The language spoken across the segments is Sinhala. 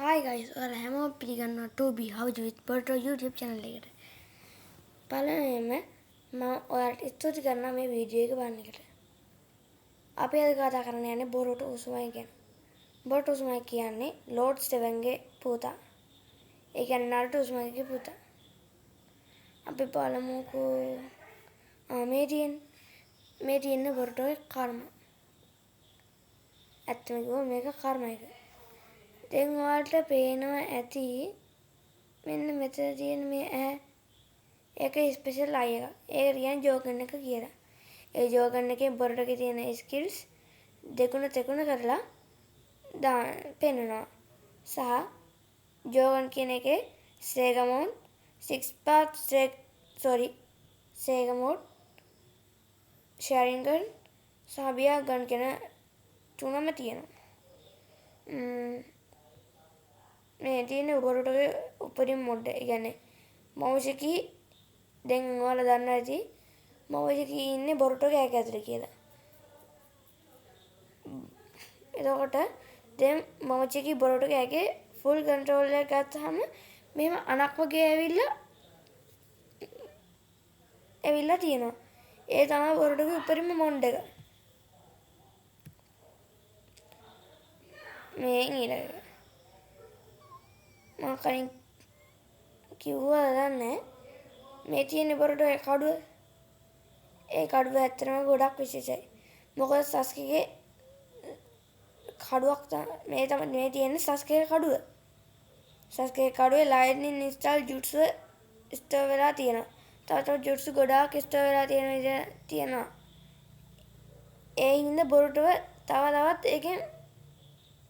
Hi guys, ඔයාලා හැමෝම පිළිගන්නවා 2B House with Berto YouTube channel එකට. පළවෙනිම මම ඔයාලට ස්තුති කරනවා මේ වීඩියෝ එක බලන එකට. අපි අද කතා කරන්න යන්නේ බොරොටු උසුමයි ගැන. බොරොටු උසුමයි කියන්නේ ලෝඩ් ස්ටෙවන්ගේ පුතා. ඒ කියන්නේ නරුටෝ උසුමයිගේ පුතා. අපි බලමුකෝ මේ තියෙන බොරොටුගේ කර්ම. ඇත්තම කිව්වොත් මේක කර්ම එක. දැන් ඔයාලට පේනවා ඇති මෙන්න මෙතන තියෙන මේ ඒක ස්පෙෂල් අය එක. ඒක කියන්නේ ජෝගන් එක කියලා. ඒ ජෝගන් එකේ බොරොටුගේ තියෙන ස්කිල්ස් දෙකුණ තෙකුණ කරලා පෙන්නනවා. සහ ජෝගන් කියන එකේ සේගා මෝඩ් 6 part සේගා මෝඩ් ෂෙයාරින් ගන් සහ බියා ගන් කියන තුනම තියෙනවා. මේ තියෙන බොරොටුගේ උපරිම මොඩ් එක. කියන්නේ මවුෂකි දැන් ඔයාලා දන්නවා ඇති මවුෂකි ඉන්නේ බොරොටුගේ ඇඟ ඇතුලේ කියලා. එතකොට දැන් මවුෂකි බොරොටුගේ ඇඟේ ෆුල් කන්ට්‍රෝල් එක ගත්තාම මෙහෙම අණක් වගේ ඇවිල්ලා තියෙනවා. ඒ තමයි බොරොටුගේ උපරිම මොඩ් එක. මේ ඊළඟ මම කලින් කිව්වා දන්නේ මේ තියෙන බොරොටුවේ කඩුව. ඒ කඩුව ඇත්තටම ගොඩක් විශේෂයි. මොකද සස්කේගේ කඩුවක් මේ තමයි මේ තියෙන සස්කේගේ කඩුව. සස්කේගේ කඩුවේ ලයිට්නින් ඉන්ස්ටෝල් ජුට්සු ස්ටෝර් වෙලා තියෙනවා. තව ජුට්සු ගොඩාක් ස්ටෝර් වෙලා තියෙනවා. ඒ හින්දා බොරොටුව තවත් ඒකෙන්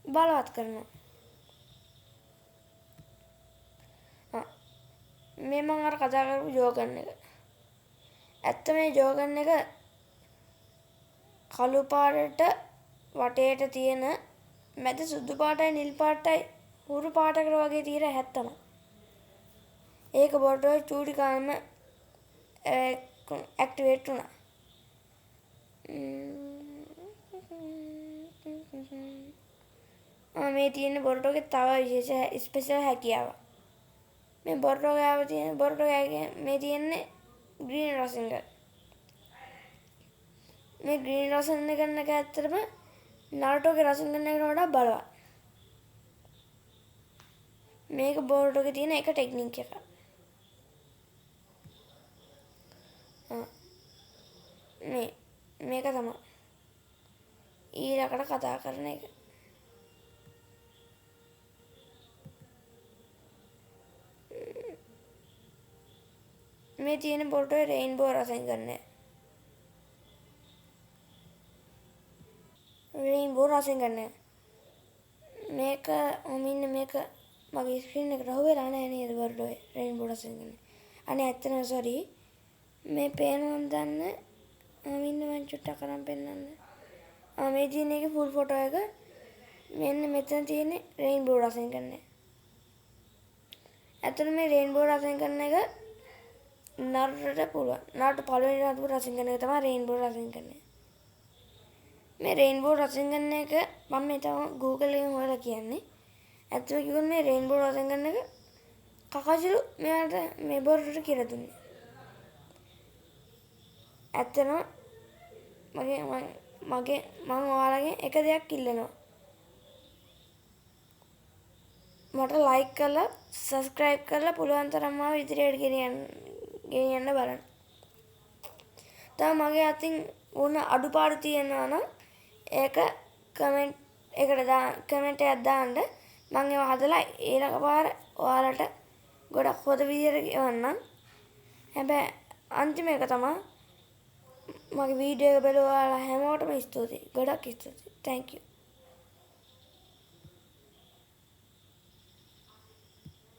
බලවත් කරනවා. මේ මම අර කතා කරපු ජෝගන් එක. ඇත්ත මේ ජෝගන් එක කළු පාටට වටේට තියෙන මැද සුදු පාටයි නිල් පාටයි හුරු පාටකට වගේ තියෙන හැත්තම. ඒක බොරොටුවේ චූටි කාම ඇක්ටිවේට් වුණා. මේ තියෙන බොරොටුවේ තව විශේෂ ස්පෙෂල් හැකියාවක්. මේ බොරොටුවේ මේ තියෙන්නේ ග්‍රීන් රසින් ගන්. මේ ග්‍රීන් රසින් ගන් එක ඇත්තටම නරුටෝගේ රසින් ගන් එකට වඩා බලවත්. මේක බොරොටුවේ තියෙන එක ටෙක්නික් එක. මේක තමයි ඊළඟට කතා කරන එක. මේ තියෙන බොරොටුවේ රේන්බෝ රසින් ගන්න. රේන්බෝ රසින් ගන්න. මේක මේක මගේ ස්ක්‍රීන් එකට රහ වෙලා නැහැ නේද බොරොටුවේ රේන්බෝ රසින් ගන්න. අනේ ඇත්තටම සෝරි. මේ පේනවද දන්නේ? මම චුට්ටක් කරන් පෙන්නන්න. මේ තියෙන එකේ ෆුල් ෆොටෝ එක මෙන්න මෙතන තියෙන රේන්බෝ රසින් ගන්න. ඇත්තටම මේ රේන්බෝ රසින් ගන්න එක නරුටෝට පුළුවන්. නරුටෝ පළවෙනි නරුටෝ රසින් ගන්න එක තමයි රේන්බෝ රසින් ගන්න. මේ රේන්බෝ රසින් ගන්න එක මම මේ තම Google එකෙන් හොයලා කියන්නේ. ඇත්තම කිව්වොත් මේ රේන්බෝ රසින් ගන්න එක කකාජලු මෙයාට මේ බොරොටුට කියලා දුන්නේ. ඇත්තම මම ඔයාලගෙන් එක දෙයක් ඉල්ලනවා. මට ලයික් කරලා සබ්ස්ක්‍රයිබ් කරලා පුළුවන් තරම් මාව ඉදිරියට ගෙනියන්න බලන්න. තව මගේ අතින් ඕන අඩුපාඩු තියෙනවා නම් ඒක කමෙන්ට් එකක් දාන්න. මම ඒව හදලා ඊළඟ පාර ඔයාලට ගොඩක් හොඳ විදියට ගෙවන්නම්. හැබැයි අන්තිම එක තමයි මගේ වීඩියෝ එක බලලා ඔයාලා හැමෝටම ස්තුතියි. ගොඩක් ස්තුතියි. Thank you.